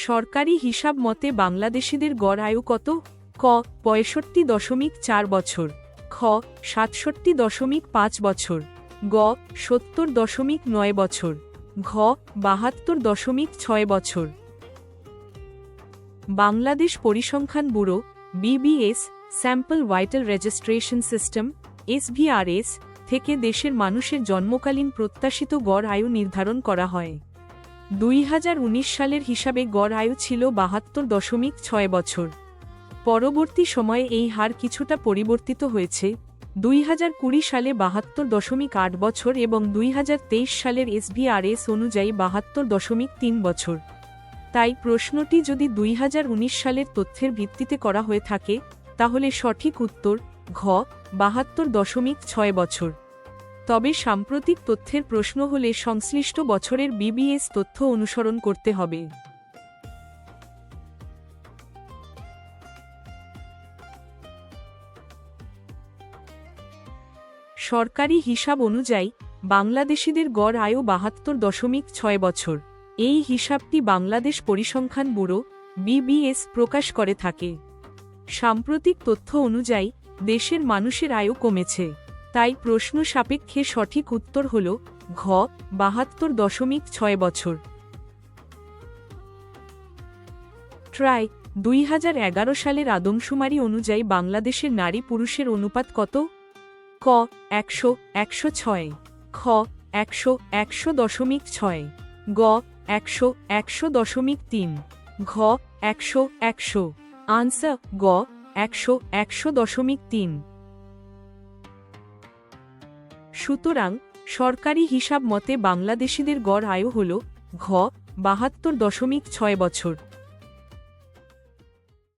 সরকারি হিসাব মতে বাংলাদেশিদের গড় আয়ু কত? ক ৬৫.৪ বছর, খ ৬৭.৫ বছর, গ ৭০.৯ বছর, ঘ ৭২.৬ বছর। বাংলাদেশ পরিসংখ্যান bureau BBS sample vital registration system SVRS থেকে দেশের মানুষের জন্মকালীন প্রত্যাশিত গড় আয়ু নির্ধারণ করা হয়। ২০১৯ সালের হিসাবে গড় আয়ু ছিল ৭২.৬ বছর। পরবর্তী সময়ে এই হার কিছুটা পরিবর্তিত হয়েছে। ২০২০ সালে ৭২.৮ বছর এবং ২০২৩ সালের SVRS অনুযায়ী ৭২.৩ বছর। তাই প্রশ্নটি যদি ২০১৯ সালের তথ্যের ভিত্তিতে করা হয়ে থাকে তাহলে সঠিক উত্তর ঘ ৭২.৬ বছর। তবে সাম্প্রতিক তথ্যের প্রশ্ন হলে সংশ্লিষ্ট বছরের BBS তথ্য অনুসরণ করতে হবে। সরকারি হিসাব অনুযায়ী বাংলাদেশিদের গড় আয়ু ৭২.৬ বছর। এই হিসাবটি বাংলাদেশ পরিসংখ্যান ব্যুরো BBS প্রকাশ করে থাকে। সাম্প্রতিক তথ্য অনুযায়ী দেশের মানুষের আয়ু কমেছে, তাই প্রশ্ন সাপেক্ষে সঠিক উত্তর হল ঘ ৭২.৬ বছর। ট্রাই ২০১১ সালের আদমশুমারি অনুযায়ী বাংলাদেশের নারী পুরুষের অনুপাত কত? ক ১০০:১০৬, খ ১০০:১০০.৬, গ ১০০:১০০.৩, ঘ ১০০:১০০। আনসার গ ১০০:১০০.৩। সুতরাং সরকারি হিসাব মতে বাংলাদেশিদের গড় আয়ু হল ঘ ৭২.৬ বছর।